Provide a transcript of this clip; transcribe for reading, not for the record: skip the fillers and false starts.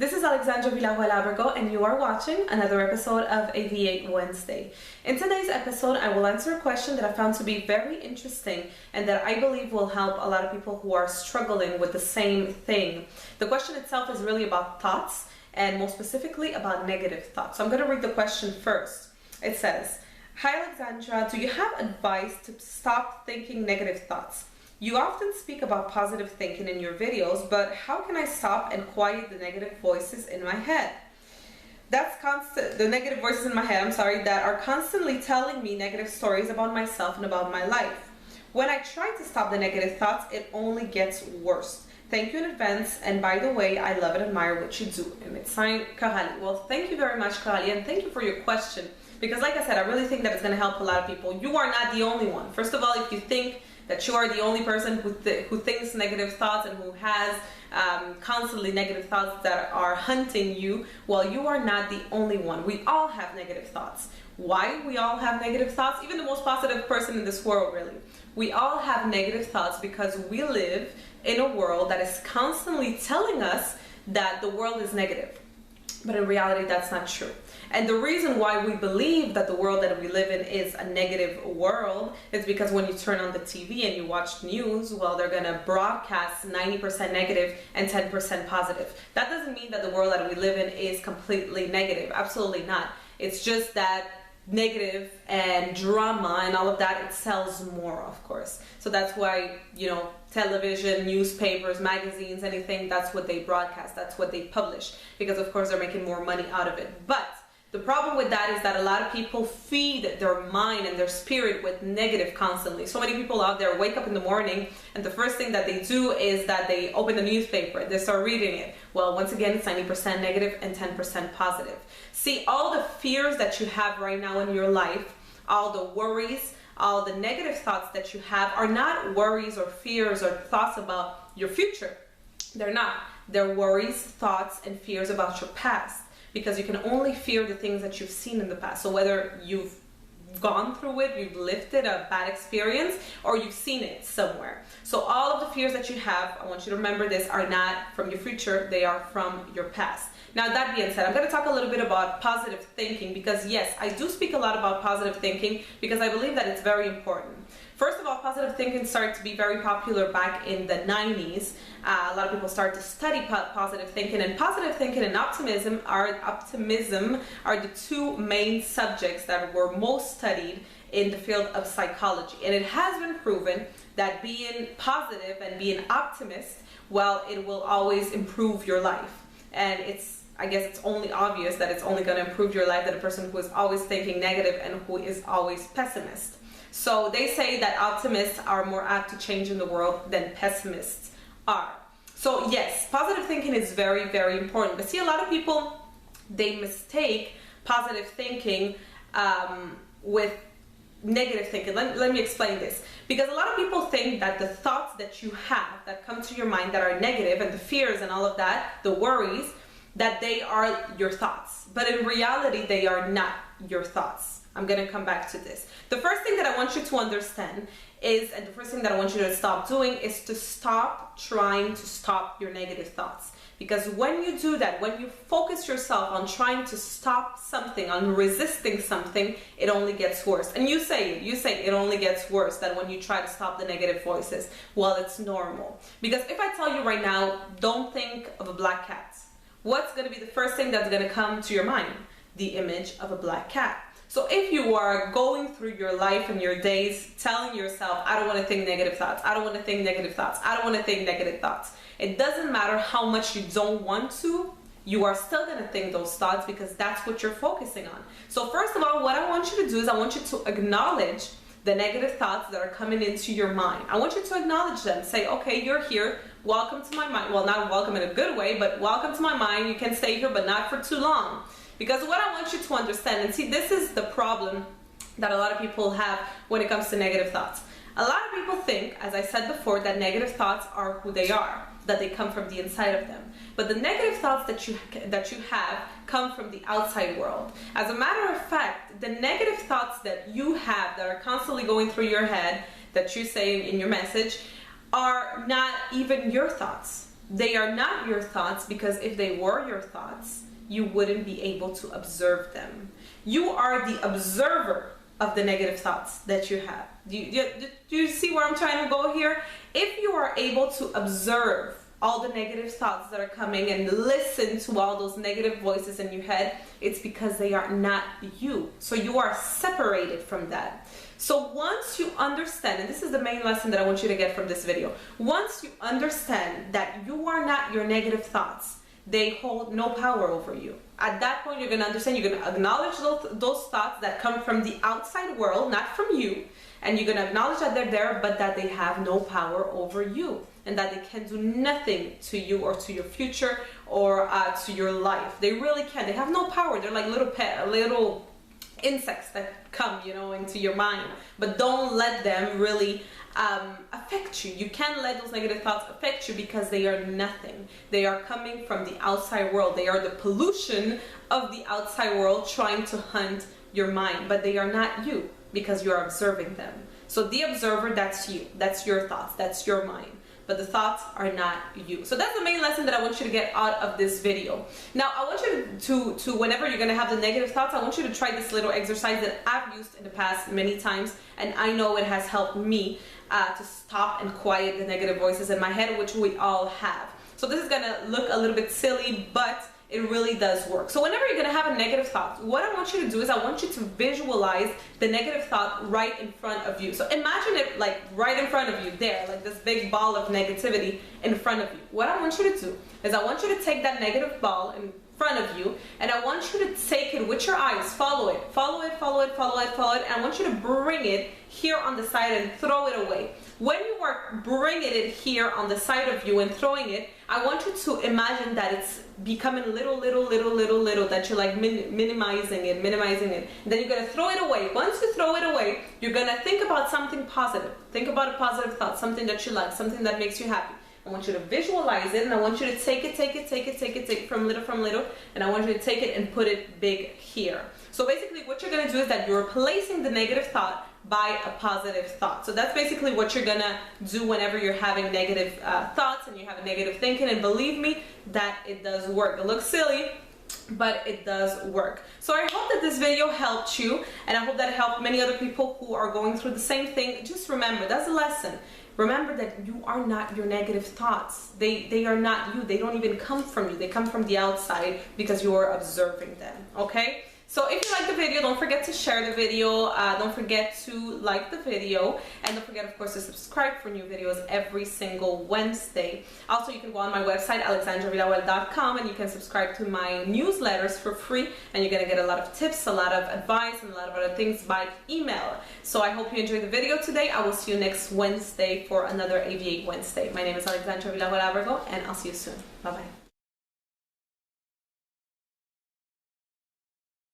This is Alexandra Villarroel Abrego, and you are watching another episode of A.V.A. Wednesday. In today's episode, I will answer a question that I found to be very interesting and that I believe will help a lot of people who are struggling with the same thing. The question itself is really about thoughts, and more specifically about negative thoughts. So I'm going to read the question first. It says, "Hi Alexandra, do you have advice to stop thinking negative thoughts? You often speak about positive thinking in your videos, but how can I stop and quiet the negative voices in my head? The negative voices in my head, that are constantly telling me negative stories about myself and about my life. When I try to stop the negative thoughts, it only gets worse. Thank you in advance, and by the way, I love and admire what you do." And it's signed Karali. Well, thank you very much, Karali, and thank you for your question. Because like I said, I really think that it's going to help a lot of people. You are not the only one. First of all, if you think that you are the only person who thinks negative thoughts and who has constantly negative thoughts that are hunting you, well, you are not the only one. We all have negative thoughts. Why we all have negative thoughts? Even the most positive person in this world, really. We all have negative thoughts because we live in a world that is constantly telling us that the world is negative. But in reality, that's not true. And the reason why we believe that the world that we live in is a negative world is because when you turn on the TV and you watch news, well, they're going to broadcast 90% negative and 10% positive. That doesn't mean that the world that we live in is completely negative. Absolutely not. It's just that negative and drama and all of that, it sells more, of course. So that's why, television, newspapers, magazines, anything, that's what they broadcast, that's what they publish, because of course they're making more money out of it. But the problem with that is that a lot of people feed their mind and their spirit with negative constantly. So many people out there wake up in the morning and the first thing that they do is that they open the newspaper, they start reading it. Well, once again, it's 90% negative and 10% positive. See, all the fears that you have right now in your life, all the worries, all the negative thoughts that you have are not worries or fears or thoughts about your future. They're not. They're worries, thoughts, and fears about your past. Because you can only fear the things that you've seen in the past. So whether you've gone through it, you've lived it, a bad experience, or you've seen it somewhere. So all of the fears that you have, I want you to remember this, are not from your future, they are from your past. Now that being said, I'm going to talk a little bit about positive thinking because yes, I do speak a lot about positive thinking because I believe that it's very important. First of all, positive thinking started to be very popular back in the 90s. A lot of people started to study positive thinking, and positive thinking and optimism are the two main subjects that were most studied in the field of psychology. And it has been proven that being positive and being optimist, well, it will always improve your life. And I guess it's only obvious that it's only going to improve your life than a person who is always thinking negative and who is always pessimist. So they say that optimists are more apt to change in the world than pessimists are. So yes, positive thinking is very, very important. But see, a lot of people, they mistake positive thinking with negative thinking. Let me explain this. Because a lot of people think that the thoughts that you have that come to your mind that are negative and the fears and all of that, the worries, that they are your thoughts. But in reality, they are not your thoughts. I'm going to come back to this. The first thing that I want you to understand is, and the first thing that I want you to stop doing is to stop trying to stop your negative thoughts. Because when you do that, when you focus yourself on trying to stop something, on resisting something, it only gets worse. And you say it only gets worse than when you try to stop the negative voices. Well, it's normal. Because if I tell you right now, don't think of a black cat, what's going to be the first thing that's going to come to your mind? The image of a black cat. So if you are going through your life and your days telling yourself, I don't want to think negative thoughts, I don't want to think negative thoughts, I don't want to think negative thoughts, it doesn't matter how much you don't want to, you are still going to think those thoughts because that's what you're focusing on. So first of all, what I want you to do is I want you to acknowledge the negative thoughts that are coming into your mind. I want you to acknowledge them. Say, okay, you're here. Welcome to my mind. Well, not welcome in a good way, but welcome to my mind. You can stay here, but not for too long. Because what I want you to understand, and see, this is the problem that a lot of people have when it comes to negative thoughts. A lot of people think, as I said before, that negative thoughts are who they are, that they come from the inside of them. But the negative thoughts that you have come from the outside world. As a matter of fact, the negative thoughts that you have that are constantly going through your head, that you say in your message, are not even your thoughts. They are not your thoughts, because if they were your thoughts, you wouldn't be able to observe them. You are the observer of the negative thoughts that you have. Do you see where I'm trying to go here? If you are able to observe all the negative thoughts that are coming and listen to all those negative voices in your head, it's because they are not you. So you are separated from that. So once you understand, and this is the main lesson that I want you to get from this video, once you understand that you are not your negative thoughts, they hold no power over you. At that point, you're going to understand, you're going to acknowledge those thoughts that come from the outside world, not from you. And you're going to acknowledge that they're there, but that they have no power over you. And that they can do nothing to you or to your future or to your life. They really can. They have no power. They're like little insects that come, into your mind. But don't let them really affect you. You can't let those negative thoughts affect you, because they are nothing. They are coming from the outside world. They are the pollution of the outside world trying to hunt your mind, but they are not you, because you are observing them. So the observer, that's you. That's your thoughts. That's your mind. But the thoughts are not you. So that's the main lesson that I want you to get out of this video. Now, I want you to whenever you're going to have the negative thoughts, I want you to try this little exercise that I've used in the past many times, and I know it has helped me to stop and quiet the negative voices in my head, which we all have. So this is going to look a little bit silly, but it really does work. So whenever you're going to have a negative thought, what I want you to do is I want you to visualize the negative thought right in front of you. So imagine it like right in front of you there, like this big ball of negativity in front of you. What I want you to do is I want you to take that negative ball in front of you, and I want you to take it with your eyes, follow it, follow it, follow it, follow it, follow it, and I want you to bring it here on the side and throw it away. When you are bringing it here on the side of you and throwing it, I want you to imagine that it's becoming little, that you're like minimizing it. And then you're going to throw it away. Once you throw it away, you're going to think about something positive. Think about a positive thought, something that you like, something that makes you happy. I want you to visualize it, and I want you to take it from little, and I want you to take it and put it big here. So basically what you're going to do is that you're replacing the negative thought by a positive thought. So that's basically what you're gonna do whenever you're having negative thoughts and you have a negative thinking, and believe me that it does work. It looks silly, but it does work. So I hope that this video helped you, and I hope that it helped many other people who are going through the same thing. Just remember, that's a lesson. Remember that you are not your negative thoughts. They are not you. They don't even come from you. They come from the outside because you are observing them, okay? So if you like the video, don't forget to share the video, don't forget to like the video, and don't forget, of course, to subscribe for new videos every single Wednesday. Also, you can go on my website, alexandravillarroel.com, and you can subscribe to my newsletters for free, and you're going to get a lot of tips, a lot of advice, and a lot of other things by email. So I hope you enjoyed the video today. I will see you next Wednesday for another A.V.A. Wednesday. My name is Alexandra Villarroel Abrego, and I'll see you soon. Bye-bye.